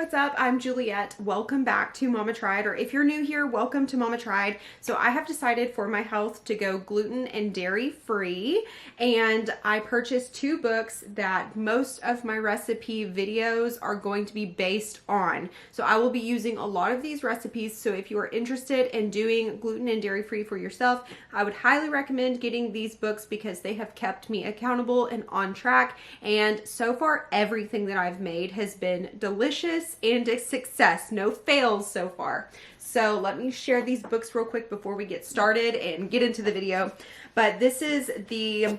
what's up? I'm Juliet. Welcome back to Mama Tried, or if you're new here, welcome to Mama Tried. So I have decided for my health to go gluten and dairy free, and I purchased 2 books that most of my recipe videos are going to be based on. So I will be using a lot of these recipes, so if you are interested in doing gluten and dairy free for yourself, I would highly recommend getting these books because they have kept me accountable and on track, and so far everything that I've made has been delicious and a success. No fails so far. So let me share these books real quick before we get started and get into the video. But this is the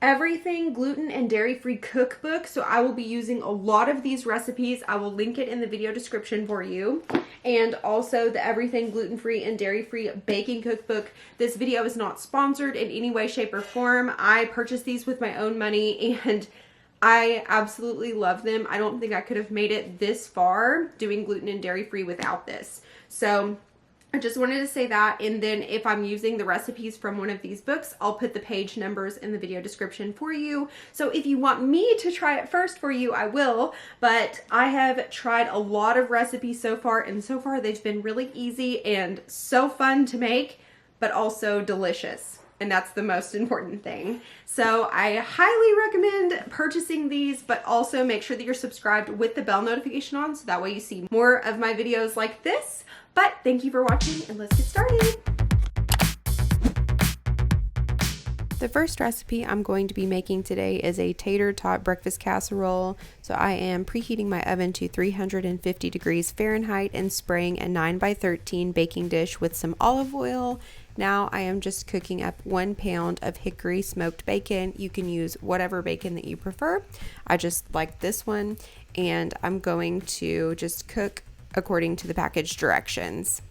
Everything Gluten and Dairy Free Cookbook. So I will be using a lot of these recipes. I will link it in the video description for you. And also the Everything Gluten Free and Dairy Free Baking Cookbook. This video is not sponsored in any way, shape, or form. I purchased these with my own money and I absolutely love them. I don't think I could have made it this far doing gluten and dairy free without this. So I just wanted to say that, and then if I'm using the recipes from one of these books, I'll put the page numbers in the video description for you. So if you want me to try it first for you, I will, but I have tried a lot of recipes so far, and so far they've been really easy and so fun to make, but also delicious. And that's the most important thing. So I highly recommend purchasing these, but also make sure that you're subscribed with the bell notification on, so that way you see more of my videos like this. But thank you for watching, and let's get started. The first recipe I'm going to be making today is a tater tot breakfast casserole. So I am preheating my oven to 350 degrees Fahrenheit and spraying a 9x13 baking dish with some olive oil. Now I am just cooking up 1 pound of hickory smoked bacon. You can use whatever bacon that you prefer. I just like this one, and I'm going to just cook according to the package directions.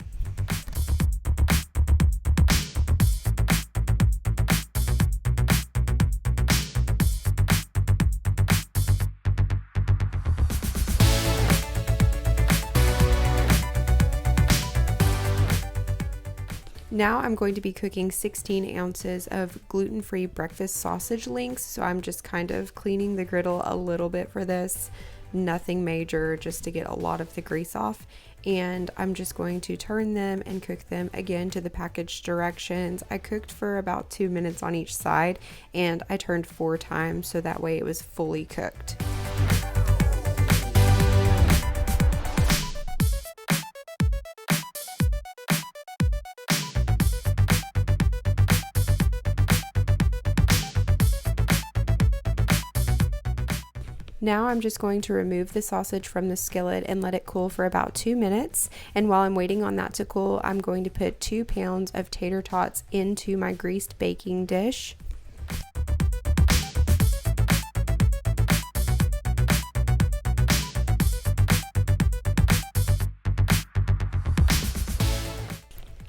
Now I'm going to be cooking 16 ounces of gluten-free breakfast sausage links. So I'm just kind of cleaning the griddle a little bit for this. Nothing major, just to get a lot of the grease off. And I'm just going to turn them and cook them again to the package directions. I cooked for about 2 minutes on each side, and I turned 4 times so that way it was fully cooked. Now I'm just going to remove the sausage from the skillet and let it cool for about 2 minutes. And while I'm waiting on that to cool, I'm going to put 2 pounds of tater tots into my greased baking dish.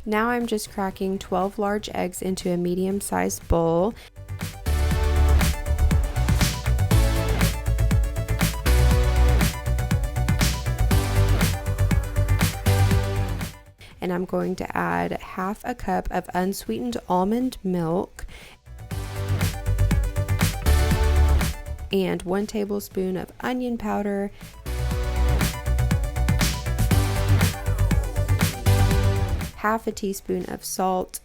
Now I'm just cracking 12 large eggs into a medium-sized bowl. And I'm going to add half a cup of unsweetened almond milk and 1 tablespoon of onion powder, half a teaspoon of salt,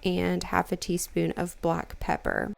and half a teaspoon of black pepper.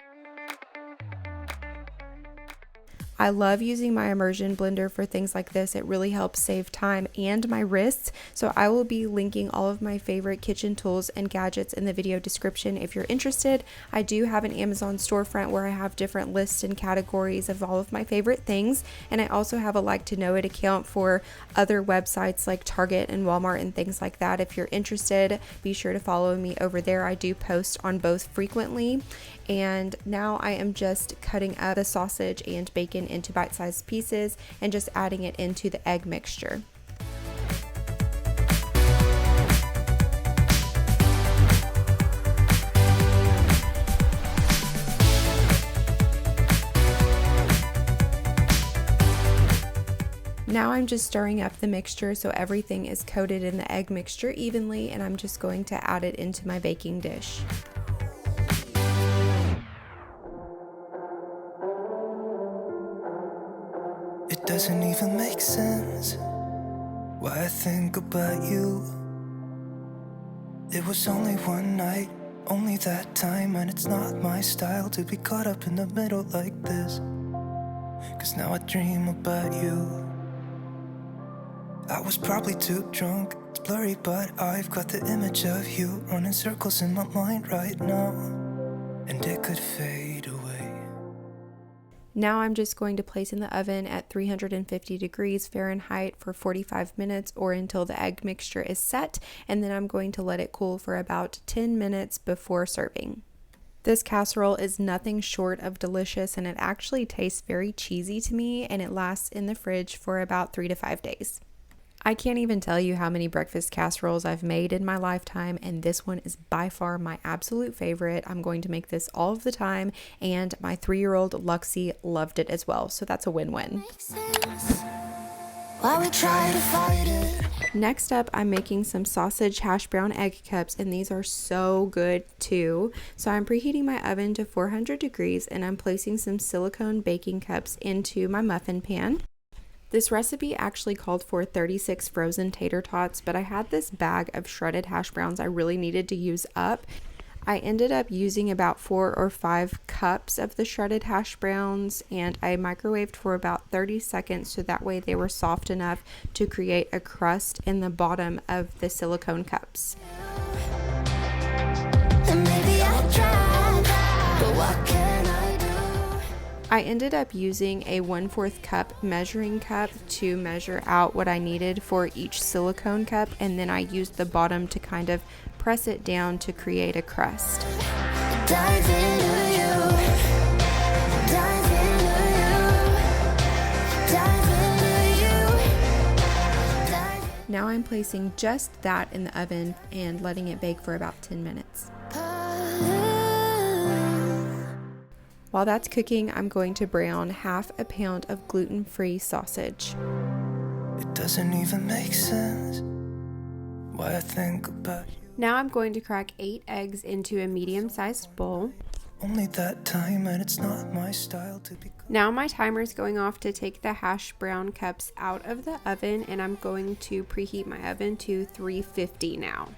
I love using my immersion blender for things like this. It really helps save time and my wrists. So I will be linking all of my favorite kitchen tools and gadgets in the video description if you're interested. I do have an Amazon storefront where I have different lists and categories of all of my favorite things. And I also have a LIKEtoKNOwit account for other websites like Target and Walmart and things like that. If you're interested, be sure to follow me over there. I do post on both frequently. And now I am just cutting up the sausage and bacon into bite-sized pieces and just adding it into the egg mixture. Now I'm just stirring up the mixture so everything is coated in the egg mixture evenly, and I'm just going to add it into my baking dish. It doesn't even make sense why I think about you. It was only one night, only that time, and it's not my style to be caught up in the middle like this. 'Cause now I dream about you. I was probably too drunk, it's blurry, but I've got the image of you running circles in my mind right now, and it could fade away. Now I'm just going to place in the oven at 350 degrees Fahrenheit for 45 minutes or until the egg mixture is set, and then I'm going to let it cool for about 10 minutes before serving. This casserole is nothing short of delicious, and it actually tastes very cheesy to me, and it lasts in the fridge for about 3 to 5 days. I can't even tell you how many breakfast casseroles I've made in my lifetime, and this one is by far my absolute favorite. I'm going to make this all of the time, and my 3-year-old Luxie loved it as well, so that's a win-win. Next up, I'm making some sausage hash brown egg cups, and these are so good too. So I'm preheating my oven to 400 degrees, and I'm placing some silicone baking cups into my muffin pan. This recipe actually called for 36 frozen tater tots, but I had this bag of shredded hash browns I really needed to use up. I ended up using about 4 or 5 cups of the shredded hash browns, and I microwaved for about 30 seconds so that way they were soft enough to create a crust in the bottom of the silicone cups. I ended up using a 1/4 cup measuring cup to measure out what I needed for each silicone cup, and then I used the bottom to kind of press it down to create a crust. Now I'm placing just that in the oven and letting it bake for about 10 minutes. While that's cooking, I'm going to brown 1/2 pound of gluten-free sausage. It doesn't even make sense why I think about you. Now I'm going to crack 8 eggs into a medium-sized bowl. Only that time, and it's not my style to be. Now my timer is going off to take the hash brown cups out of the oven, and I'm going to preheat my oven to 350 now.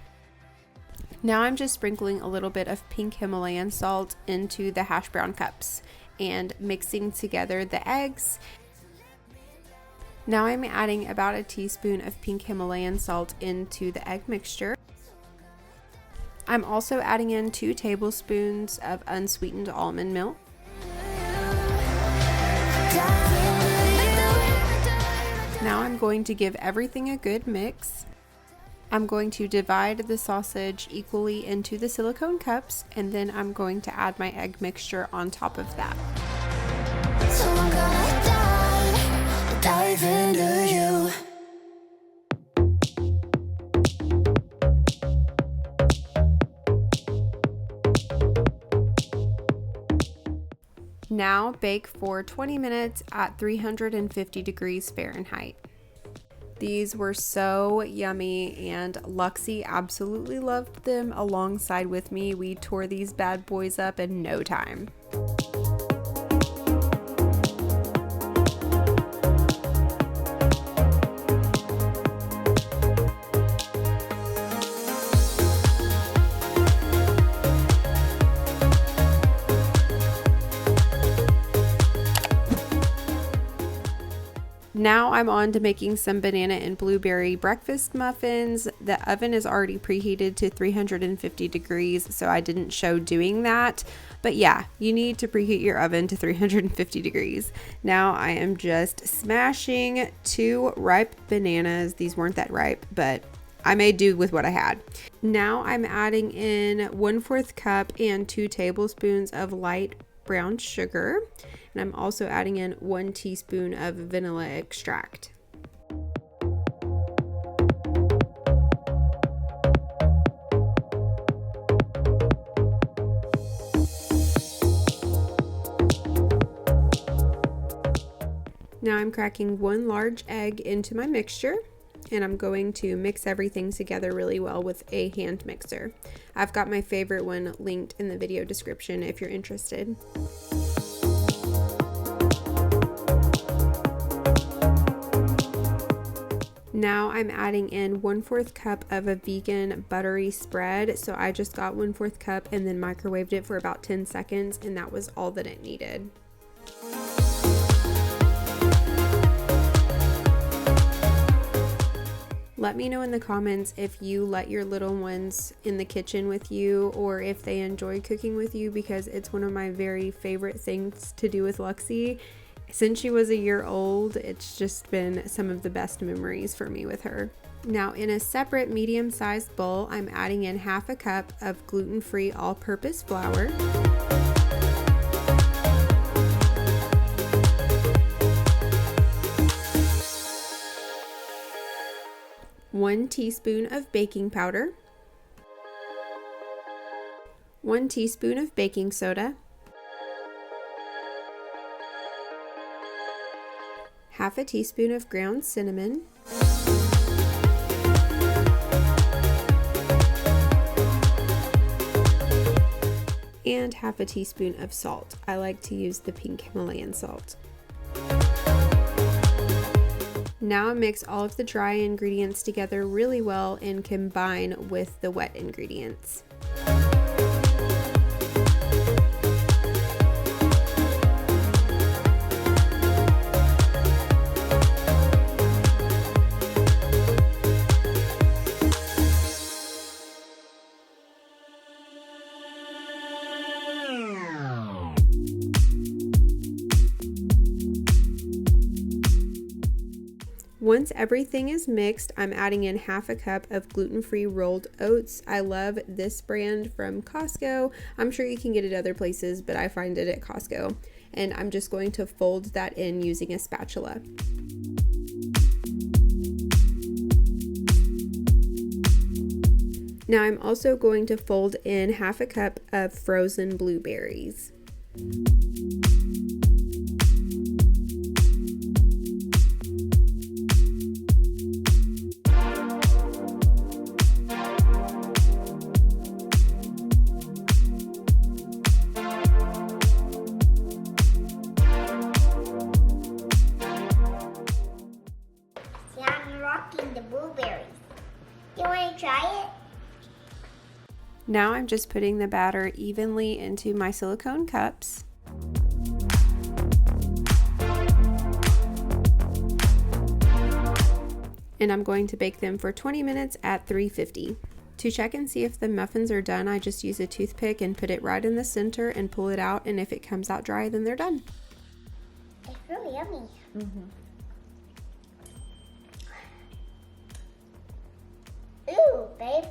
Now I'm just sprinkling a little bit of pink Himalayan salt into the hash brown cups and mixing together the eggs. Now I'm adding about a teaspoon of pink Himalayan salt into the egg mixture. I'm also adding in 2 tablespoons of unsweetened almond milk. Now I'm going to give everything a good mix. I'm going to divide the sausage equally into the silicone cups, and then I'm going to add my egg mixture on top of that. So I'm gonna dive into you. Now bake for 20 minutes at 350 degrees Fahrenheit. These were so yummy, and Luxie absolutely loved them alongside with me. We tore these bad boys up in no time. Now I'm on to making some banana and blueberry breakfast muffins. The oven is already preheated to 350 degrees, so I didn't show doing that. But yeah, you need to preheat your oven to 350 degrees. Now I am just smashing 2 ripe bananas. These weren't that ripe, but I made do with what I had. Now I'm adding in 1/4 cup and 2 tablespoons of light brown sugar. And I'm also adding in 1 teaspoon of vanilla extract. Now I'm cracking 1 large egg into my mixture, and I'm going to mix everything together really well with a hand mixer. I've got my favorite one linked in the video description if you're interested. Now I'm adding in 1/4 cup of a vegan buttery spread. So I just got 1/4 cup and then microwaved it for about 10 seconds, and that was all that it needed. Let me know in the comments if you let your little ones in the kitchen with you or if they enjoy cooking with you, because it's one of my very favorite things to do with Luxie. Since she was a year old, it's just been some of the best memories for me with her. Now in a separate medium-sized bowl, I'm adding in 1/2 cup of gluten-free all-purpose flour. 1 teaspoon of baking powder, 1 teaspoon of baking soda, 1/2 teaspoon of ground cinnamon, and 1/2 teaspoon of salt. I like to use the pink Himalayan salt. Now mix all of the dry ingredients together really well and combine with the wet ingredients. Once everything is mixed, I'm adding in 1/2 cup of gluten-free rolled oats. I love this brand from Costco. I'm sure you can get it other places, but I find it at Costco. And I'm just going to fold that in using a spatula. Now I'm also going to fold in 1/2 cup of frozen blueberries. The blueberries. You want to try it? Now I'm just putting the batter evenly into my silicone cups. And I'm going to bake them for 20 minutes at 350. To check and see if the muffins are done, I just use a toothpick and put it right in the center and pull it out, and if it comes out dry, then they're done. It's really yummy. Ooh, baby.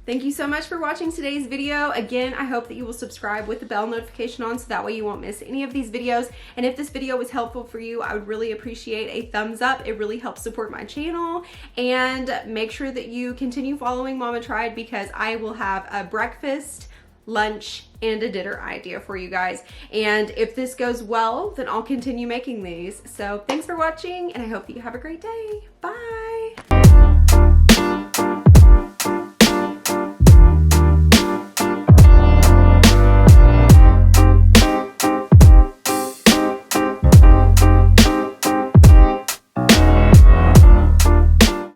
Thank you so much for watching today's video. Again, I hope that you will subscribe with the bell notification on so that way you won't miss any of these videos. And if this video was helpful for you, I would really appreciate a thumbs up. It really helps support my channel. And make sure that you continue following Mama Tried, because I will have a breakfast, lunch, and a dinner idea for you guys. And if this goes well, then I'll continue making these. So thanks for watching, and I hope that you have a great day. Bye.